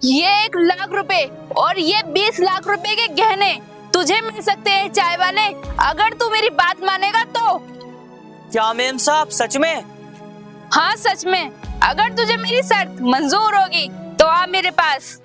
ये 1 लाख रुपए और ये 20 लाख रुपए के गहने तुझे मिल सकते हैं चाय वाले, अगर तू मेरी बात मानेगा तो। क्या मेम साहब सच में? हाँ सच में। अगर तुझे मेरी शर्त मंजूर होगी तो आ मेरे पास।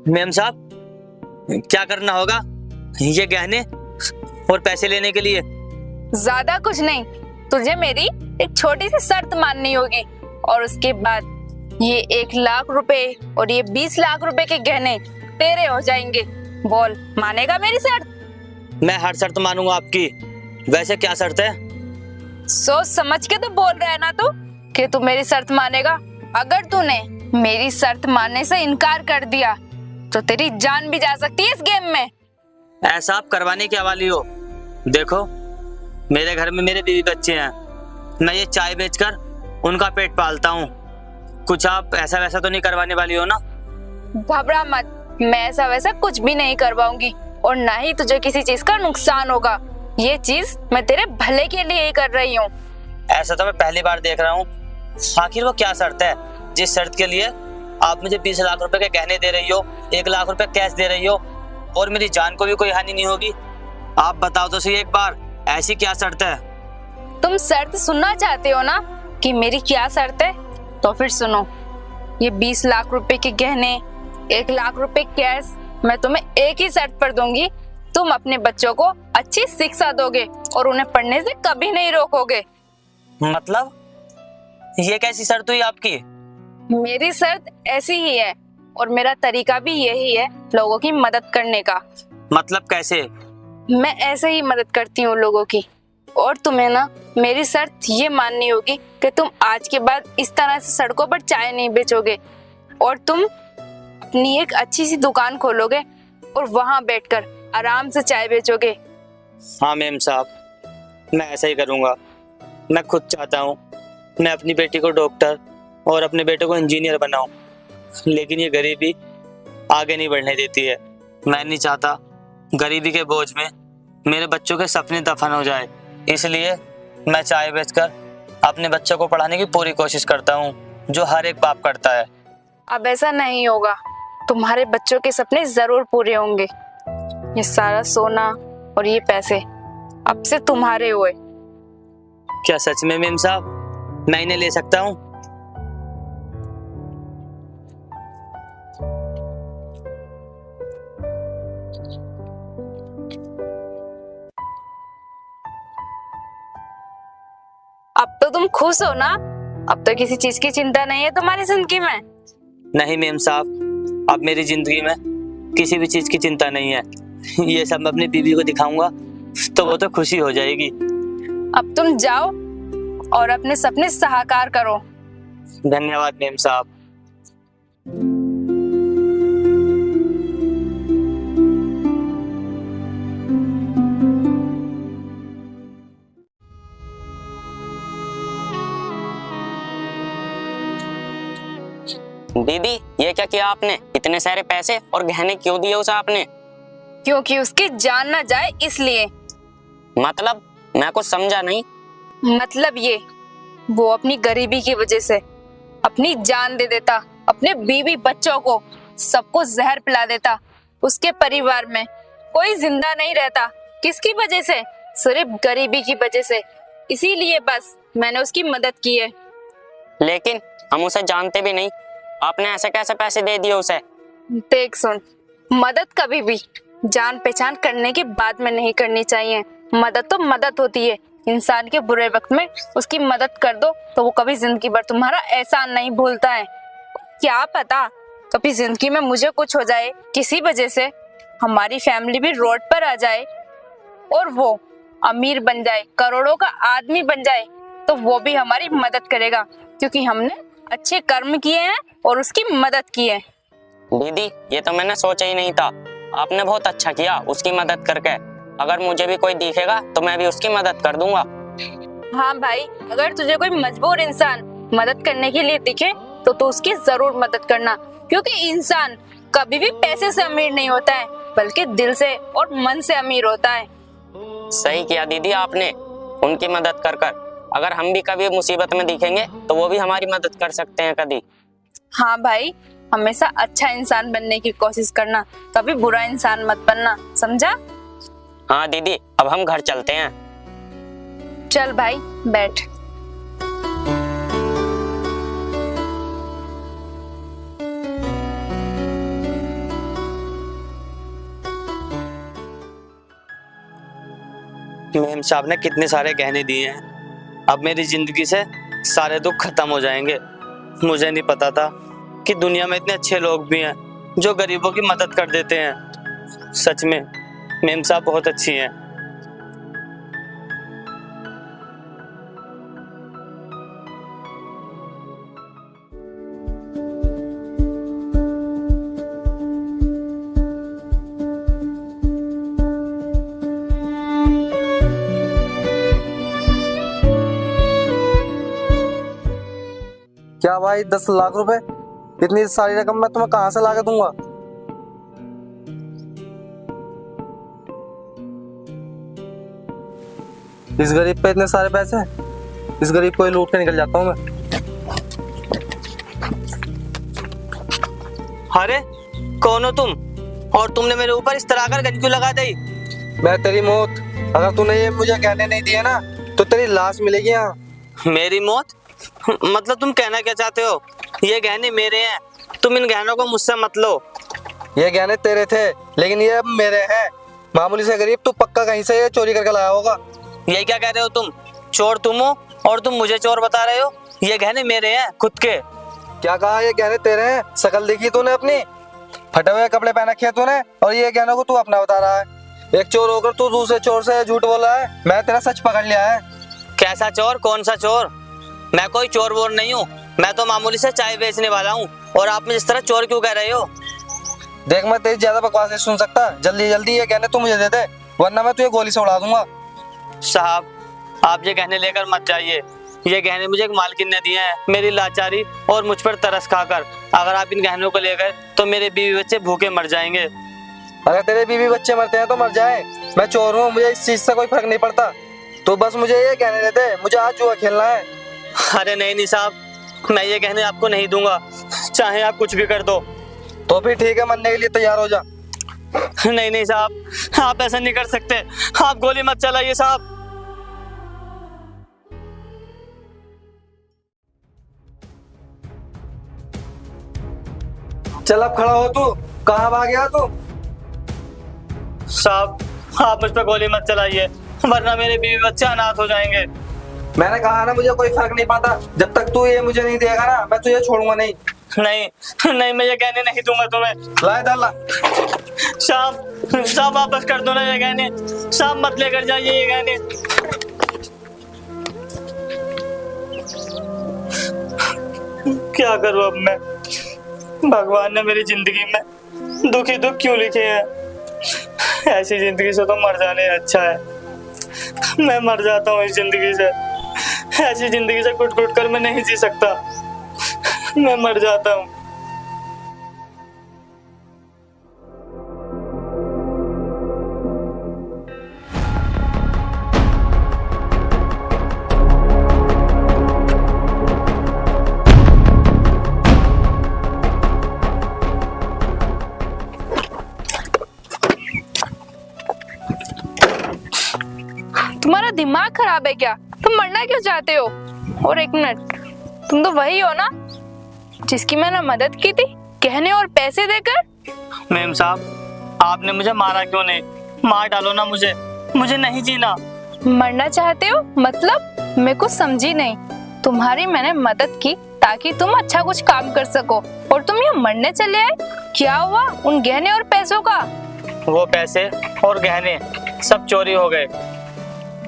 मेम साहब क्या करना होगा ये गहने और पैसे लेने के लिए? ज्यादा कुछ नहीं, तुझे मेरी एक छोटी सी शर्त माननी होगी और उसके बाद ये 1 लाख रुपए और ये 20 लाख रुपए के गहने तेरे हो जाएंगे। बोल, मानेगा मेरी शर्त? मैं हर शर्त मानूंगा आपकी। वैसे क्या शर्त है? सोच समझ के तो बोल रहा है ना तू कि तू मेरी शर्त मानेगा। अगर तूने मेरी शर्त मानने से इनकार कर दिया तो तेरी जान भी जा सकती है इस गेम में। ऐसा आप करवाने क्या वाली हो? देखो मेरे घर में मेरे बीवी बच्चे हैं, मैं ये चाय बेचकर उनका पेट पालता हूँ। कुछ आप ऐसा वैसा तो नहीं करवाने वाली हो ना? घबरा मत, मैं ऐसा वैसा कुछ भी नहीं करवाऊंगी और ना ही तुझे किसी चीज का नुकसान होगा। ये चीज मैं तेरे भले के लिए ही कर रही हूँ। ऐसा तो मैं पहली बार देख रहा हूँ। आखिर वो क्या शर्त है जिस शर्त के लिए आप मुझे 20 लाख रुपए के गहने दे रही हो, 1 लाख रुपए कैश दे रही हो और मेरी जान को भी कोई हानि नहीं होगी? आप बताओ तो सही एक बार, ऐसी क्या शर्त है? तुम शर्त सुनना चाहते हो ना कि मेरी क्या शर्त है? तो फिर सुनो, ये 20 लाख रुपए के गहने, 1 लाख रुपए कैश मैं तुम्हें एक ही शर्त पर दूंगी। तुम अपने बच्चों को अच्छी शिक्षा दोगे और उन्हें पढ़ने से कभी नहीं रोकोगे। मतलब ये कैसी शर्त हुई आपकी? मेरी शर्त ऐसी ही है और मेरा तरीका भी यही है लोगों की मदद करने का। मतलब कैसे? मैं ऐसे ही मदद करती हूँ लोगों की। और तुम्हें ना मेरी शर्त ये माननी होगी कि तुम आज के बाद इस तरह से सड़कों पर चाय नहीं बेचोगे और तुम अपनी एक अच्छी सी दुकान खोलोगे और वहां बैठकर आराम से चाय बेचोगे। हाँ मेम साहब, मैं ऐसा ही करूँगा। मैं खुद चाहता हूँ मैं अपनी बेटी को डॉक्टर और अपने बेटे को इंजीनियर बनाऊं, लेकिन ये गरीबी आगे नहीं बढ़ने देती है। मैं नहीं चाहता गरीबी के बोझ में मेरे बच्चों के सपने दफन हो जाए, इसलिए मैं चाय बेचकर अपने बच्चों को पढ़ाने की पूरी कोशिश करता हूँ, जो हर एक बाप करता है। अब ऐसा नहीं होगा, तुम्हारे बच्चों के सपने जरूर पूरे होंगे। ये सारा सोना और ये पैसे अब से तुम्हारे हुए। क्या सच में मेम साहब मैं इन्हें ले सकता हूँ? अब तो तुम खुश हो ना? अब तो किसी चीज की चिंता नहीं है तुम्हारी जिंदगी में। नहीं मेम साहब, अब मेरी जिंदगी में किसी भी चीज की चिंता नहीं है। ये सब मैं अपनी बीवी को दिखाऊंगा तो वो तो खुशी हो जाएगी। अब तुम जाओ और अपने सपने साकार करो। धन्यवाद मेम साहब। दीदी ये क्या किया आपने? इतने सारे पैसे और गहने क्यों दिए उसे आपने? क्योंकि उसकी जान ना जाए इसलिए। मतलब मैं कुछ समझा नहीं। मतलब ये, वो अपनी गरीबी की वजह से अपनी जान दे देता, अपने बीवी बच्चों को सबको जहर पिला देता, उसके परिवार में कोई जिंदा नहीं रहता। किसकी वजह से? सिर्फ गरीबी की वजह से। इसीलिए बस मैंने उसकी मदद की है। लेकिन हम उसे जानते भी नहीं, आपने ऐसे कैसे पैसे दे दिए उसे? देख सुन, मदद कभी भी जान पहचान करने के बाद में नहीं करनी चाहिए। मदद तो मदद होती है। इंसान के बुरे वक्त में उसकी मदद कर दो तो वो कभी जिंदगी भर तुम्हारा एहसान नहीं भूलता है। क्या पता कभी जिंदगी में मुझे कुछ हो जाए, किसी वजह से हमारी फैमिली भी रोड पर आ जाए और वो अमीर बन जाए, करोड़ों का आदमी बन जाए, तो वो भी हमारी मदद करेगा क्योंकि हमने अच्छे कर्म किए हैं और उसकी मदद की है। दीदी ये तो मैंने सोचा ही नहीं था। आपने बहुत अच्छा किया उसकी मदद करके। अगर मुझे भी कोई दिखेगा तो मैं भी उसकी मदद कर दूंगा। हाँ भाई, अगर तुझे कोई मजबूर इंसान मदद करने के लिए दिखे तो तू उसकी जरूर मदद करना, क्योंकि इंसान कभी भी पैसे से अमीर नहीं होता है बल्कि दिल से और मन से अमीर होता है। सही किया दीदी आपने। उनकी मदद कर कर। अगर हम भी कभी मुसीबत में दिखेंगे तो वो भी हमारी मदद कर सकते हैं कभी। हाँ भाई, हमेशा अच्छा इंसान बनने की कोशिश करना, कभी बुरा इंसान मत बनना, समझा? हाँ दीदी, अब हम घर चलते हैं। चल भाई, बैठ। मेम साहब ने कितने सारे गहने दिए हैं, अब मेरी जिंदगी से सारे दुख खत्म हो जाएंगे। मुझे नहीं पता था कि दुनिया में इतने अच्छे लोग भी हैं जो गरीबों की मदद कर देते हैं। सच में मेम साहब बहुत अच्छी हैं। क्या भाई, 10 लाख रुपए? इतनी सारी रकम मैं तुम्हें कहाँ से ला के दूंगा? इस गरीब पे इतने सारे पैसे? इस गरीब को ही लूट के निकल जाता हूँ मैं। अरे कौन हो तुम, और तुमने मेरे ऊपर इस तरह कर गन क्यों लगा दी? मैं तेरी मौत। अगर तूने ये मुझे गहने नहीं दिए ना तो तेरी लाश मिलेगी यहाँ। मेरी मौत? मतलब तुम कहना क्या चाहते हो? ये गहने मेरे हैं, तुम इन गहनों को मुझसे मत लो। ये गहने तेरे थे लेकिन ये अब मेरे हैं। मामूली से गरीब, तू पक्का कहीं से ये चोरी करके लाया होगा। यही क्या कह रहे हो तुम? चोर तुम हो और तुम मुझे चोर बता रहे हो? ये गहने मेरे हैं खुद के। क्या कहा? ये गहने तेरे हैं? शकल देखी तूने अपनी? फटे हुए कपड़े पहन रखे हैं तूने और ये गहनों को तू अपना बता रहा है। एक चोर होकर तू दूसरे चोर से झूठ बोल रहा है। मैं तेरा सच पकड़ लिया है। कैसा चोर? कौन सा चोर? मैं कोई चोर वोर नहीं हूँ, मैं तो मामूली से चाय बेचने वाला हूँ। और आप मुझे इस तरह चोर क्यों कह रहे हो? देख, मैं तेरी ज्यादा बकवास नहीं सुन सकता। जल्दी जल्दी ये गहने तू मुझे दे दे, वरना मैं तुझे गोली से उड़ा दूंगा। साहब, आप ये गहने लेकर मत जाइए। ये गहने मुझे एक मालकिन ने दिए हैं, मेरी लाचारी और मुझ पर तरस खाकर। अगर आप इन गहनों को ले गए तो मेरे बीवी बच्चे भूखे मर जाएंगे। अगर तेरे बीवी बच्चे मरते हैं तो मर जाए, मैं चोर हूँ, मुझे इस चीज से कोई फर्क नहीं पड़ता। तो बस मुझे ये गहने दे दे, मुझे आज जुआ खेलना है। अरे नहीं साहब, मैं ये गहने आपको नहीं दूंगा, चाहे आप कुछ भी कर दो। तो फिर ठीक है, मरने के लिए तैयार हो जा। नहीं साहब, आप ऐसा नहीं कर सकते। आप गोली मत चलाइए साहब। चल अब खड़ा हो तू। कहाँ भाग गया तू? साहब, आप मुझ पर गोली मत चलाइए, वरना मेरे बीवी बच्चे अनाथ हो जाएंगे। मैंने कहा ना, मुझे कोई फर्क नहीं पड़ता। जब तक तू ये मुझे नहीं देगा ना, मैं तुझे छोड़ूंगा नहीं। नहीं, मैं ये गहने नहीं दूंगा तुम्हें। ला इधर ला। साहब वापस कर दो ना ये गहने। साहब मत लेकर जाइए ये गहने। क्या करूं अब मैं? भगवान ने मेरी जिंदगी में दुख ही दुख क्यों लिखे हैं? ऐसी जिंदगी से तो मर जाने अच्छा है। मैं मर जाता हूँ इस जिंदगी से। ऐसी जिंदगी से घुट घुट कर मैं नहीं जी सकता। मैं मर जाता हूँ। तुम्हारा दिमाग खराब है क्या? तुम मरना क्यों चाहते हो? और एक मिनट, तुम तो वही हो ना जिसकी मैंने मदद की थी गहने और पैसे देकर? मेम साहब, आपने मुझे मारा क्यों नहीं? मार डालो ना मुझे नहीं जीना। मरना चाहते हो मतलब? मैं कुछ समझी नहीं। तुम्हारी मैंने मदद की ताकि तुम अच्छा कुछ काम कर सको, और तुम यहाँ मरने चले आए। क्या हुआ उन गहने और पैसों का? वो पैसे और गहने सब चोरी हो गए।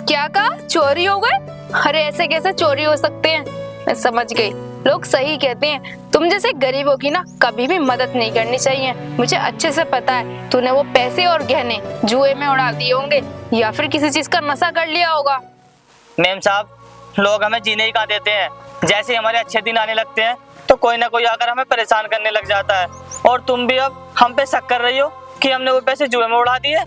क्या कहा? चोरी हो गए? अरे ऐसे कैसे चोरी हो सकते हैं? मैं समझ गई, लोग सही कहते हैं, तुम जैसे गरीबों की ना कभी भी मदद नहीं करनी चाहिए। मुझे अच्छे से पता है तूने वो पैसे और गहने जुए में उड़ा दिए होंगे या फिर किसी चीज का नशा कर लिया होगा। मेम साहब, लोग हमें जीने ही कहाँ देते हैं। जैसे हमारे अच्छे दिन आने लगते हैं तो कोई ना कोई आकर हमें परेशान करने लग जाता है। और तुम भी अब हम पे शक कर रही हो कि हमने वो पैसे जुए में उड़ा दिए।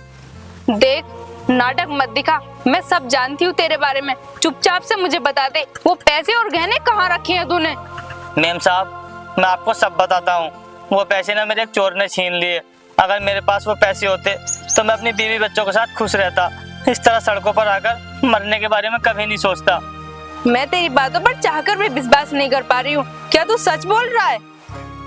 देख, नाटक मत दिखा, मैं सब जानती हूँ तेरे बारे में। चुपचाप से मुझे बता दे, वो पैसे और गहने कहाँ रखे हैं तूने? मैम साहब, मैं आपको सब बताता हूँ। वो पैसे ना मेरे एक चोर ने छीन लिए। अगर मेरे पास वो पैसे होते तो मैं अपनी बीवी बच्चों के साथ खुश रहता। इस तरह सड़कों पर आकर मरने के बारे में कभी नहीं सोचता। मैं तेरी बातों पर चाहकर भी विश्वास नहीं कर पा रही हूँ। क्या तू सच बोल रहा है?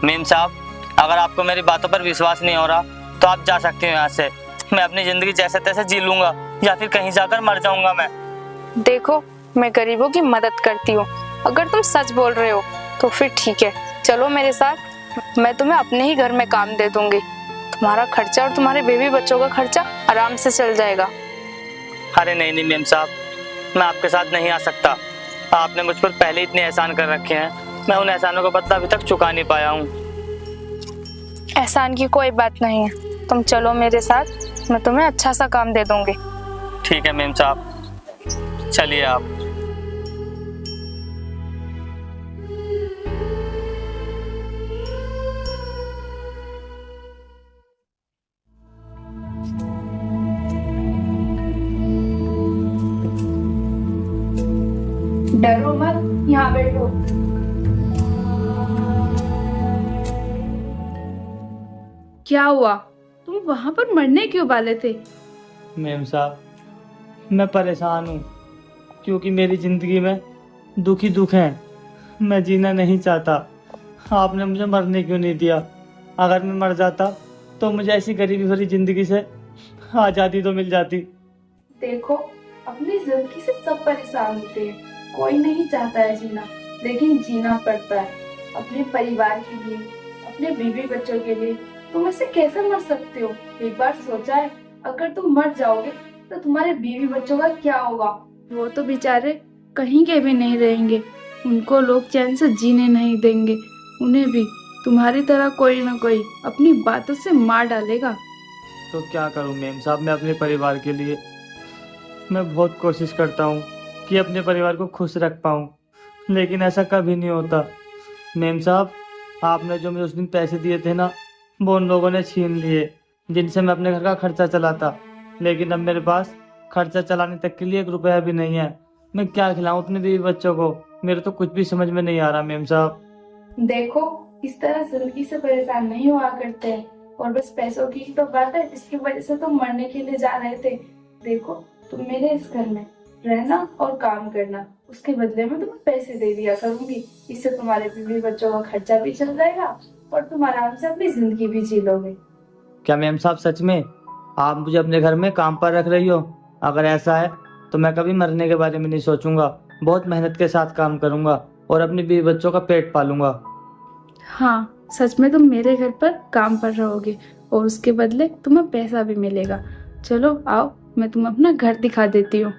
मैम साहब, अगर आपको मेरी बातों पर विश्वास नहीं हो रहा तो आप जा सकते हो यहाँ से। मैं अपनी जिंदगी जैसे तैसे जी लूंगा या फिर कहीं जाकर मर जाऊंगा मैं। देखो, मैं गरीबों की मदद करती हूँ। अगर तुम सच बोल रहे हो तो फिर ठीक है, चलो मेरे साथ, मैं तुम्हें अपने ही घर में काम दे दूंगी। तुम्हारा खर्चा और तुम्हारे बेबी बच्चों का खर्चा आराम से चल जाएगा। अरे नहीं नहीं मैम साहब, मैं आपके साथ नहीं आ सकता। आपने मुझ पर पहले इतने एहसान कर रखे हैं, मैं उन एहसानों का बदला अभी तक चुका नहीं पाया हूँ। एहसान की कोई बात नहीं है, तुम चलो मेरे साथ, मैं तुम्हें अच्छा सा काम दे दूंगी। ठीक है मैम साहब, चलिए आप। डरो मत, यहाँ बैठो। क्या हुआ? तुम वहां पर मरने क्यों वाले थे? मैम साहब, मैं परेशान हूँ क्योंकि मेरी जिंदगी में दुख ही दुख है। मैं जीना नहीं चाहता। आपने मुझे मरने क्यों नहीं दिया? अगर मैं मर जाता तो मुझे ऐसी गरीबी भरी जिंदगी से आज़ादी तो मिल जाती। देखो, अपनी जिंदगी से सब परेशान होते हैं, कोई नहीं चाहता है जीना, लेकिन जीना पड़ता है अपने परिवार के लिए, अपने बीवी बच्चों के लिए। तुम ऐसे कैसे मर सकते हो? एक बार सोचा है, अगर तुम मर जाओगे तो तुम्हारे बीवी बच्चों का क्या होगा? वो तो बेचारे कहीं के भी नहीं रहेंगे, उनको लोग चैन से जीने नहीं देंगे। उन्हें भी तुम्हारी तरह कोई ना कोई अपनी बातों से मार डालेगा। तो क्या करूं मैम साहब, मैं अपने परिवार के लिए मैं बहुत कोशिश करता हूं कि अपने परिवार को खुश रख पाऊं, लेकिन ऐसा कभी नहीं होता। मैम साहब, आपने जो मुझे उस दिन पैसे दिए थे ना, वो उन लोगों ने छीन लिए जिनसे मैं अपने घर का खर्चा चलाता। लेकिन अब मेरे पास खर्चा चलाने तक के लिए 1 रुपया भी नहीं है। मैं क्या खिलाऊं अपने बीवी बच्चों को? मेरे तो कुछ भी समझ में नहीं आ रहा मैम साहब। देखो, इस तरह जिंदगी से परेशान नहीं हुआ करते हैं, और बस पैसों की ही तो बात है जिसकी वजह से तुम मरने के लिए जा रहे थे। देखो, तुम मेरे इस घर में रहना और काम करना, उसके बदले में तुम्हें पैसे दे दिया करूंगी। इससे तुम्हारे बीवी बच्चों का खर्चा भी चल जाएगा और तुम आराम से अपनी जिंदगी भी जी लोगे। क्या मैम साहब सच में आप मुझे अपने घर में काम पर रख रही हो? अगर ऐसा है तो मैं कभी मरने के बारे में नहीं सोचूंगा। बहुत मेहनत के साथ काम करूंगा और अपने बीवी बच्चों का पेट पालूंगा। हाँ, सच में तुम मेरे घर पर काम पर रहोगे और उसके बदले तुम्हें पैसा भी मिलेगा। चलो आओ, मैं तुम्हें अपना घर दिखा देती हूँ।